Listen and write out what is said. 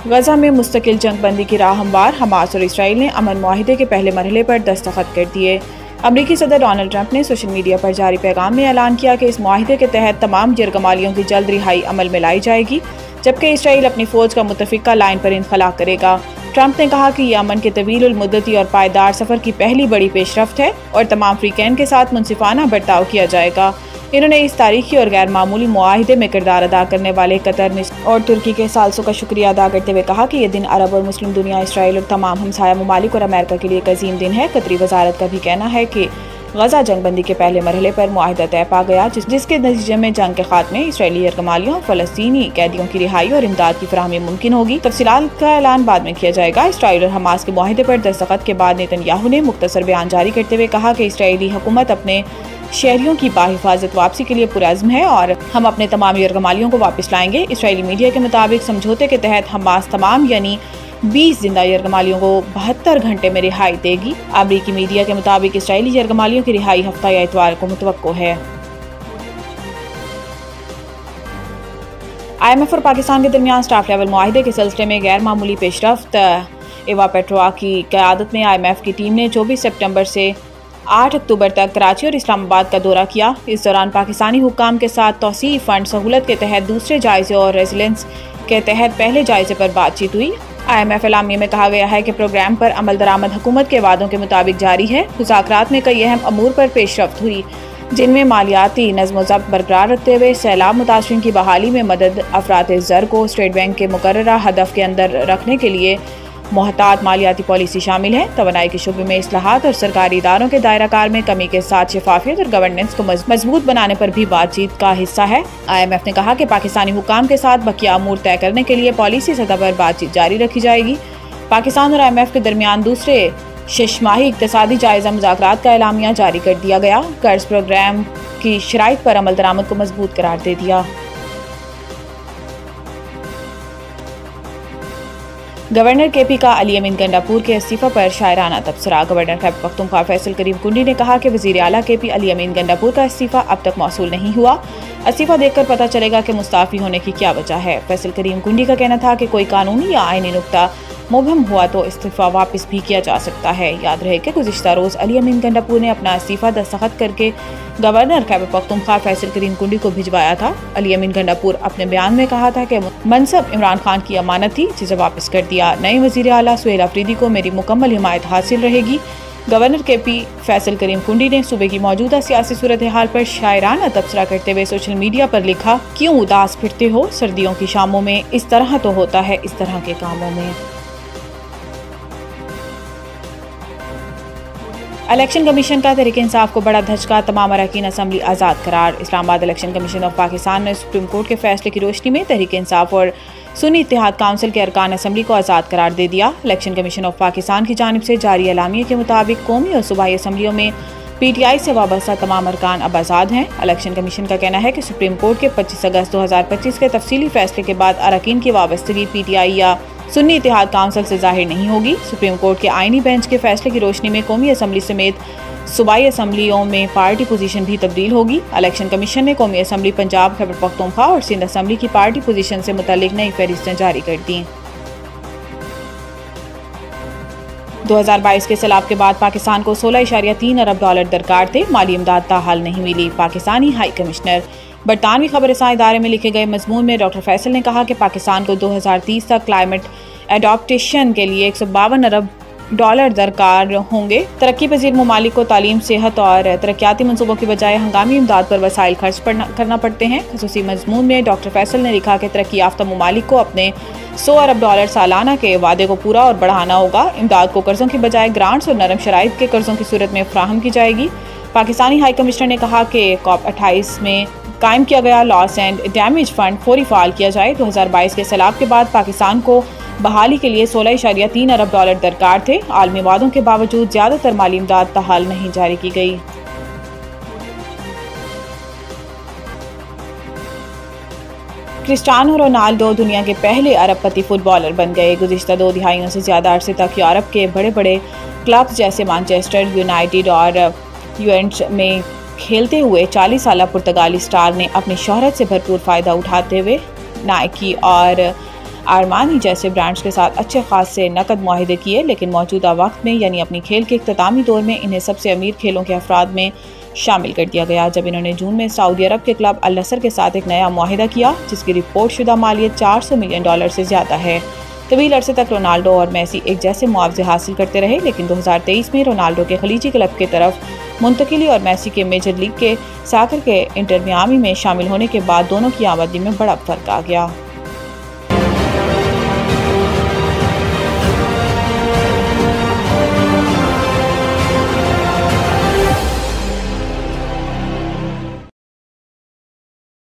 गजा में मुस्तकिल जंगबंदी की राह हमवार। हमास और इसराइल ने अमन मुआहिदे के पहले मरहले पर दस्तखत कर दिए। अमरीकी सदर डोनाल्ड ट्रंप ने सोशल मीडिया पर जारी पैगाम में ऐलान किया कि इस मुआहिदे के तहत तमाम यरगमालियों की जल्द रिहाई अमल में लाई जाएगी, जबकि इसराइल अपनी फौज का मुतफिका लाइन पर इनखला करेगा। ट्रंप ने कहा कि यह अमन के तवील मुद्दती और पायदार सफर की पहली बड़ी पेशरफ्त है और तमाम फ्रीकैन के साथ मुनसिफाना बर्ताव किया जाएगा। इन्होंने इस तारीखी और गैर मामूली मुआहिदे में किरदार अदा करने वाले कतर, मिस्र और तुर्की के सालसों का शुक्रिया अदा करते हुए कहा कि यह दिन अरब और मुस्लिम दुनिया, इसराइल और तमाम हमसाया ममालिक और अमेरिका के लिए एक अजीम दिन है। कतरी वजारत का भी कहना है कि गजा जंगबंदी के पहले मरहले पर मुआहिदा तय पा गया, जिसके नतीजे में जंग के खात्मे, इसराइली यरगमालियों और फलस्तीनी कैदियों की रिहाई और इमदाद की फराहमी मुमकिन होगी। तफसीलात का ऐलान बाद में किया जाएगा। इसराइल और हमास के मुआहिदे पर दस्तखत के बाद नेतन्याहू ने मुख्तसर बयान जारी करते हुए कहा कि इसराइली हुकूमत अपने शहरियों की बाहिफाजत वापसी के लिए पुरअज़्म है और हम अपने तमाम यरगमालियों को वापस लाएंगे। इसराइली मीडिया के मुताबिक समझौते के तहत हमास तमाम यानी 20 जिंदा यरगमालियों को 72 घंटे में रिहाई देगी। अमरीकी मीडिया के मुताबिक इसराइली यरगमालियों की रिहाई हफ्ता या इतवार को मुतवक्को है। IMF और पाकिस्तान के दरमियान स्टाफ लेवल मुआहिदे के सिलसिले में गैर मामूली पेशरफ्त। एवा पेट्रोआ की क़यादत में IMF की टीम ने 24 सितंबर से 8 अक्टूबर तक कराची और इस्लामाबाद का दौरा किया। इस दौरान पाकिस्तानी हुक्काम के साथ तौसीई फंड सहूलत के तहत दूसरे जायजे और रेजिलेंस के तहत पहले जायजे पर बातचीत हुई। IMF एलामिया में कहा गया है कि प्रोग्राम पर अमल दरामद हुकूमत के वादों के मुताबिक जारी है। मुज़ाकरात में कई अहम अमूर पर पेशरफ्त हुई, जिनमें मालियाती नज़्म व ज़ब्त बरकरार रखते हुए सैलाब मुतासरीन की बहाली में मदद, अफरात ज़र को स्टेट बैंक के मुकर्ररा हदफ के अंदर रखने के लिए मोहतात मालियाती पॉलिसी शामिल है। तवानाई के शुबे में इस्लाहात और सरकारी इदारों के दायरा कार में कमी के साथ शफाफियत और गवर्नेंस को मजबूत बनाने पर भी बातचीत का हिस्सा है। IMF ने कहा कि पाकिस्तानी हुकाम के साथ बकिया अमूर तय करने के लिए पॉलिसी सतह पर बातचीत जारी रखी जाएगी। पाकिस्तान और IMF के दरमियान दूसरे शशमाही इक्तसादी जायजा मुज़ाकरात का एलामिया जारी कर दिया गया। कर्ज प्रोग्राम की शराइत पर अमल दरामद को मजबूत करार दे दिया। गवर्नर KP का अली अमीन गंडापुर के इस्तीफा पर शायराना तबसरा। गवर्नर खैबर पख्तूनख्वा फैसल करीम कुंडी ने कहा कि वज़ीर आला KP अली अमीन गंडापुर का इस्तीफा अब तक मौसूल नहीं हुआ। इस्तीफा देखकर पता चलेगा कि मुस्ताफ़ी होने की क्या वजह है। फैसल करीम कुंडी का कहना था कि कोई कानूनी या आईनी नुक्ता मुबहम हुआ तो इस्तीफा वापस भी किया जा सकता है। याद रहे कि गुज़िश्ता रोज़ अली अमीन गंडापुर ने अपना इस्तीफा दस्तखत करके गवर्नर खैबर पख्तूनख्वा फैसल करीम कुंडी को भिजवाया था। अली अमीन गंडापुर अपने बयान में कहा था कि मनसब इमरान खान की अमानत थी, जिसे वापस कर दिया। नए वज़ीर आला सुहेल अफरीदी को मेरी मुकम्मल हिमायत हासिल रहेगी। गवर्नर KP फैसल करीम कुंडी ने सूबे की मौजूदा सियासी सूरत हाल पर शायराना तबसरा करते हुए सोशल मीडिया पर लिखा, क्यों उदास फिरते हो सर्दियों की शामों में, इस तरह तो होता है इस तरह के कामों में। इलेक्शन कमीशन का तहरीक इंसाफ को बड़ा धचका, तमाम अरकान असम्बली आज़ाद करार। Islamabad election commission of Pakistan ने सुप्रीम कोर्ट के फैसले की रोशनी में तहरीक इंसाफ और सुन्नी इत्तेहाद काउंसिल के अरकान असम्बली को आज़ाद करार दे दिया। इलेक्शन कमीशन ऑफ पाकिस्तान की जानिब से जारी एलामिया के मुताबिक कौमी और सूबाई असम्बलियों में PTI से वाबस्ता तमाम अरकान अब आज़ाद हैं। इलेक्शन कमीशन का कहना है कि सुप्रीम कोर्ट के 25 अगस्त 2025 के तफसीली फैसले के बाद अरकान की वाबस्तगी PTI या सुन्नी इत्तेहाद काउंसिल से जाहिर नहीं होगी। सुप्रीम कोर्ट के आईनी बेंच के फैसले की रोशनी में कौमी असम्बली समेत सूबाई असम्बलियों में पार्टी पोजीशन भी तब्दील होगी। इलेक्शन कमीशन ने कौमी असम्बली पंजाब, खैबर पख्तूनख्वा और सिंध असम्बली की पार्टी पोजीशन से मुतालिक नई फहरिस्तें जारी कर दी। 2022 के सैलाब के बाद पाकिस्तान को $16.3 अरब दरकार थे। माली इमदाद ताहाल नहीं मिली। Pakistani high commissioner. बरतानवी खबरसां इदारे में लिखे गए मजमून में डॉक्टर फैसल ने कहा कि पाकिस्तान को 2030 तक क्लाइमेट एडॉप्टेशन के लिए $152 अरब दरकार होंगे। तरक्की पजीर ममालिक को तालीम, सेहत और तरक्याती मनसूबों की बजाय हंगामी इमदाद पर वसाइल खर्च करना पड़ते हैं। खसूसी मजमून में डॉक्टर फैसल ने लिखा कि तरक्की याफ्ता ममालिक को अपने $100 अरब सालाना के वादे को पूरा और बढ़ाना होगा। इमदाद को कर्जों की बजाय ग्रांट्स और नरम शराइत के कर्जों की सूरत में फराहम की जाएगी। पाकिस्तानी हाई कमिश्नर ने कहा कि COP28 में कायम किया गया लॉस एंड डैमेज फंड फौरी फाल किया जाए। 2022 के सैलाब के बाद पाकिस्तान को बहाली के लिए $16.3 अरब दरकार थे। आलमी वादों के बावजूद ज्यादातर माली इमदाद ताहाल नहीं जारी की गई। क्रिस्टियानो रोनाल्डो दुनिया के पहले अरबपति फुटबॉलर बन गए। गुज़िश्ता 2 दिहाइयों से ज्यादा अरसे तक यूरोप के बड़े बड़े क्लब्स जैसे मैनचेस्टर यूनाइटेड और यूवेंटस में खेलते हुए 40 साला पुर्तगाली स्टार ने अपनी शोहरत से भरपूर फ़ायदा उठाते हुए नाइकी और आर्मानी जैसे ब्रांड्स के साथ अच्छे खास से नकद मुआहिदे किए, लेकिन मौजूदा वक्त में यानी अपनी खेल के इख्तितामी दौर में इन्हें सबसे अमीर खेलों के अफराद में शामिल कर दिया गया, जब इन्होंने जून में सऊदी अरब के क्लब अल नसर के साथ एक नया मुआहिदा किया जिसकी रिपोर्ट शुदा मालियत $400 मिलियन से ज़्यादा है। तवील अरसे तक रोनाल्डो और मेसी एक जैसे मुआवजे हासिल करते रहे, लेकिन 2023 में रोनाल्डो के खलीजी क्लब के तरफ मुंतकिली और मेसी के मेजर लीग के साकर के इंटर मियामी में शामिल होने के बाद दोनों की आमदनी में बड़ा फर्क आ गया।